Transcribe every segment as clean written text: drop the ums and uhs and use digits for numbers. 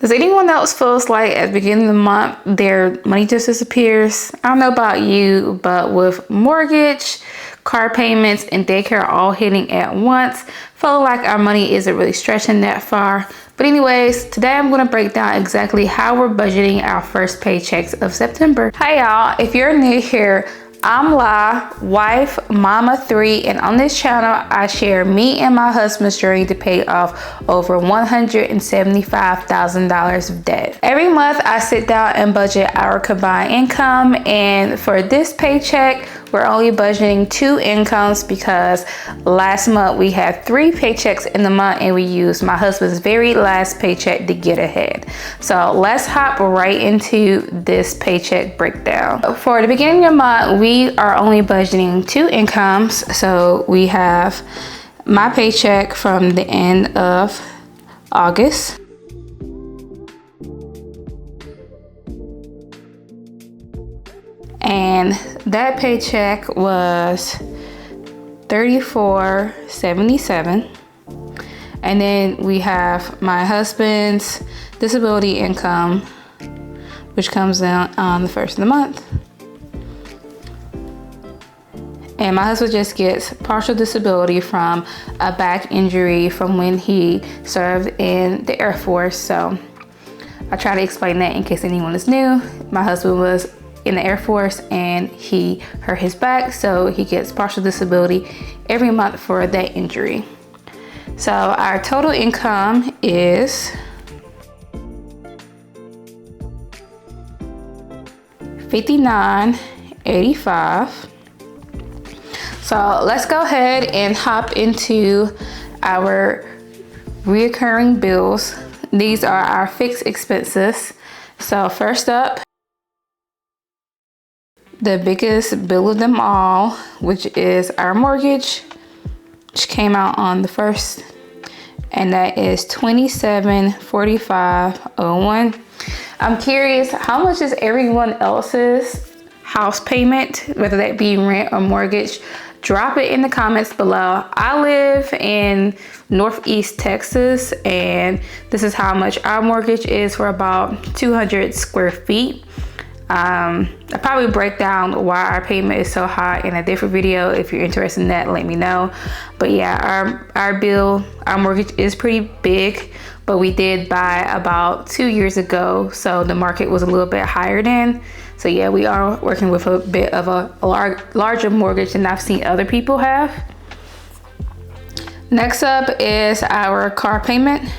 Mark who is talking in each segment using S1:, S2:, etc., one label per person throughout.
S1: Does anyone else feels like at the beginning of the month their money just disappears? I don't know about you, but with mortgage, car payments, and daycare all hitting at once, feel like our money isn't really stretching that far. But anyways, today I'm going to break down exactly how we're budgeting our first paychecks of September. Hi y'all, if you're new here, I'm La, wife, mama 3, and on this channel, I share me and my husband's journey to pay off over $175,000 of debt. Every month, I sit down and budget our combined income, and for this paycheck, we're only budgeting 2 incomes because last month we had 3 paychecks in the month and we used my husband's very last paycheck to get ahead. So let's hop right into this paycheck breakdown. For the beginning of the month, we are only budgeting 2 incomes. So we have my paycheck from the end of August. And that paycheck was $34.77. And then we have my husband's disability income, which comes out on the first of the month. And my husband just gets partial disability from a back injury from when he served in the Air Force. So I try to explain that in case anyone is new. My husband was in the Air Force and he hurt his back, so he gets partial disability every month for that injury. So our total income is $59.85. So let's go ahead and hop into our reoccurring bills. These are our fixed expenses. So first up, the biggest bill of them all, which is our mortgage, which came out on the 1st, and that is $27.45.01. I'm curious, how much is everyone else's house payment, whether that be rent or mortgage? Drop it in the comments below. I live in Northeast Texas, and this is how much our mortgage is for about 200 square feet. I'll probably break down why our payment is so high in a different video. If you're interested in that, let me know. But yeah, our mortgage is pretty big, but we did buy about 2 years ago, so the market was a little bit higher then. So yeah, we are working with a bit of a larger mortgage than I've seen other people have. Next up is our car payment.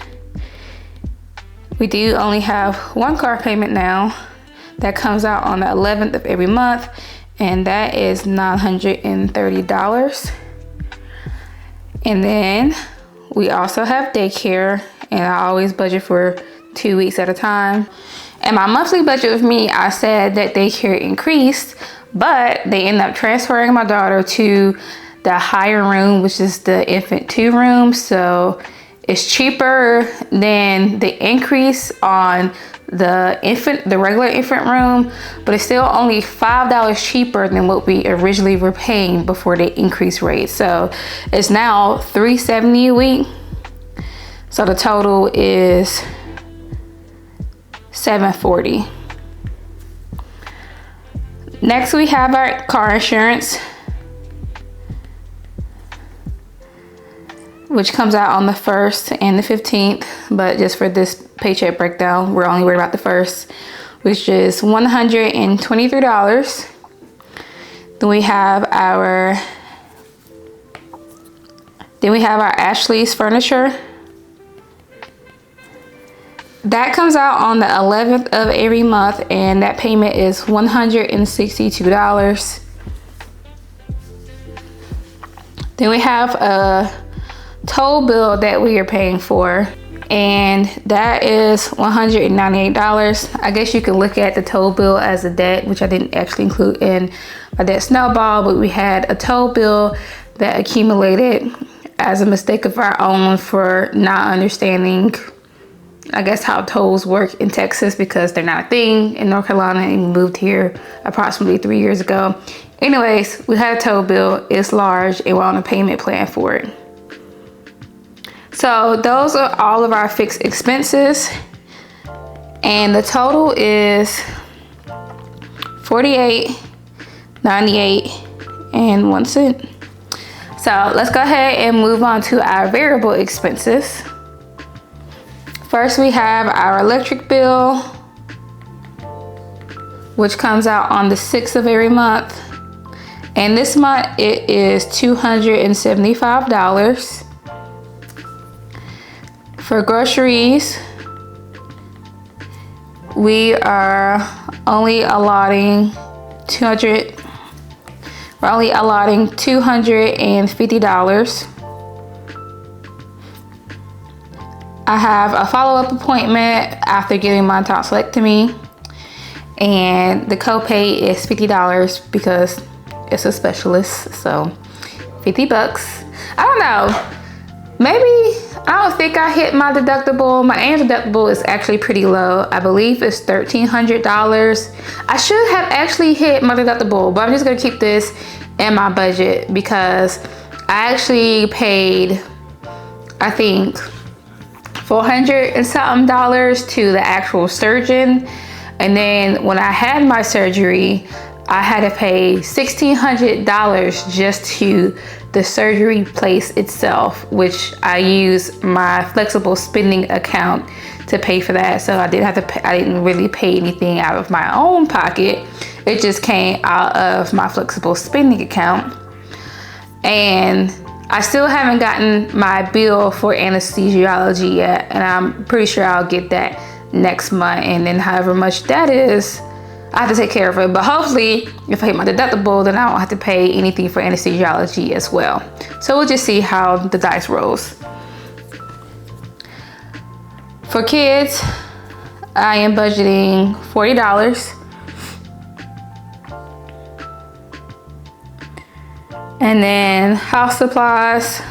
S1: We do only have 1 car payment now. That comes out on the 11th of every month, and that is $930. And then we also have daycare, and I always budget for 2 weeks at a time. And my monthly budget with me, I said that daycare increased, but they ended up transferring my daughter to the higher room, which is the infant 2 room. So it's cheaper than the increase on the regular infant room, but it's still only $5 cheaper than what we originally were paying before the increased rate. So it's now $370 a week. So the total is $740. Next, we have our car insurance, which comes out on the 1st and the 15th, but just for this paycheck breakdown, we're only worried about the 1st, which is $123. Then we have our Ashley's furniture. That comes out on the 11th of every month, and that payment is $162. Then we have a toll bill that we are paying for, and that is $198. I guess you can look at the toll bill as a debt, which I didn't actually include in my debt snowball, but we had a toll bill that accumulated as a mistake of our own for not understanding, I guess, how tolls work in Texas, because they're not a thing in North Carolina, and we moved here approximately 3 years ago. Anyways, we had a toll bill, it's large, and we're on a payment plan for it. So those are all of our fixed expenses. And the total is $48.98. So let's go ahead and move on to our variable expenses. First, we have our electric bill, which comes out on the 6th of every month. And this month it is $275. For groceries, we are only allotting $250. I have a follow-up appointment after getting my tonsillectomy, and the copay is $50 because it's a specialist, so $50. I don't know, maybe, I don't think I hit my deductible. My annual deductible is actually pretty low. I believe it's $1,300. I should have actually hit my deductible, but I'm just gonna keep this in my budget because I actually paid, I think, $400 and something to the actual surgeon. And then when I had my surgery, I had to pay $1,600 just to the surgery place itself, which I use my flexible spending account to pay for that. So I didn't have to pay, I didn't really pay anything out of my own pocket. It just came out of my flexible spending account. And I still haven't gotten my bill for anesthesiology yet, and I'm pretty sure I'll get that next month. And then however much that is, I have to take care of it. But hopefully, if I hit my deductible, then I don't have to pay anything for anesthesiology as well. So we'll just see how the dice rolls. For kids, I am budgeting $40. And then house supplies.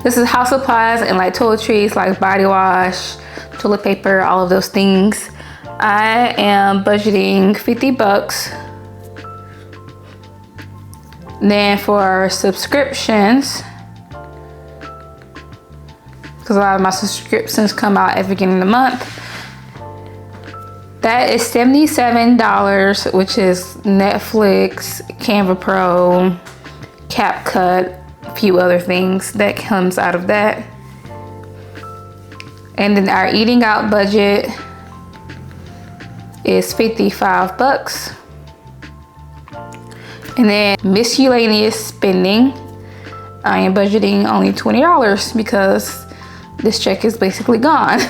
S1: This is house supplies and like toiletries, like body wash, toilet paper, all of those things. I am budgeting $50. Then for subscriptions, because a lot of my subscriptions come out at the beginning of the month, that is $77, which is Netflix, Canva Pro, CapCut, a few other things that comes out of that. And then our eating out budget is $55. And then miscellaneous spending, I am budgeting only $20 because this check is basically gone.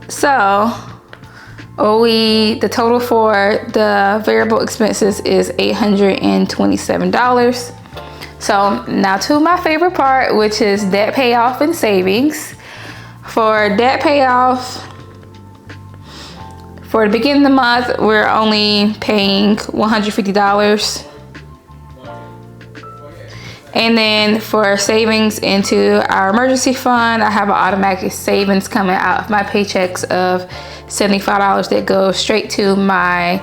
S1: So the total for the variable expenses is $827. So now to my favorite part, which is debt payoff and savings. For debt payoff, for the beginning of the month, we're only paying $150. And then for savings into our emergency fund, I have an automatic savings coming out of my paychecks of $75 that goes straight to my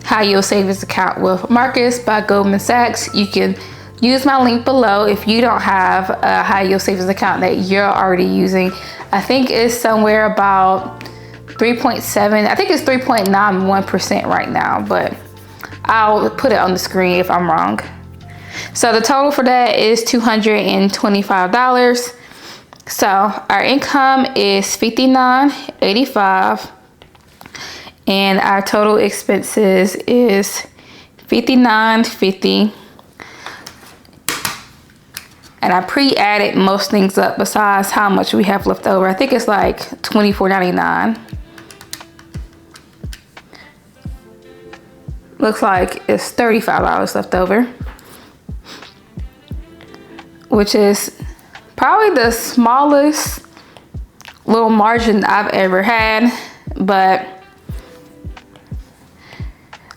S1: high yield savings account with Marcus by Goldman Sachs. You can use my link below if you don't have a high yield savings account that you're already using. I think it's somewhere about 3.7, I think it's 3.91% right now, but I'll put it on the screen if I'm wrong. So the total for that is $225. So our income is $59.85, and our total expenses is $59.50. And I pre-added most things up besides how much we have left over. I think it's like $24.99. Looks like it's $35 left over, which is probably the smallest little margin I've ever had, but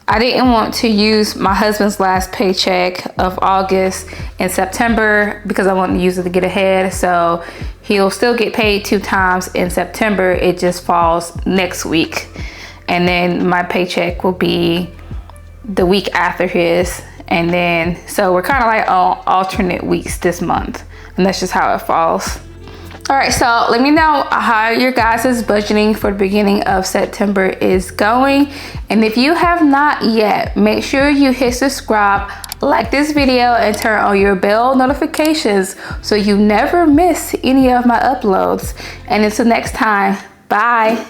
S1: I didn't want to use my husband's last paycheck of August and September because I wanted to use it to get ahead. So he'll still get paid 2 times in September. It just falls next week. And then my paycheck will be the week after his. And then, so we're kind of like on alternate weeks this month. And that's just how it falls. All right, so let me know how your guys' budgeting for the beginning of September is going. And if you have not yet, make sure you hit subscribe, like this video, and turn on your bell notifications so you never miss any of my uploads. And until next time, bye.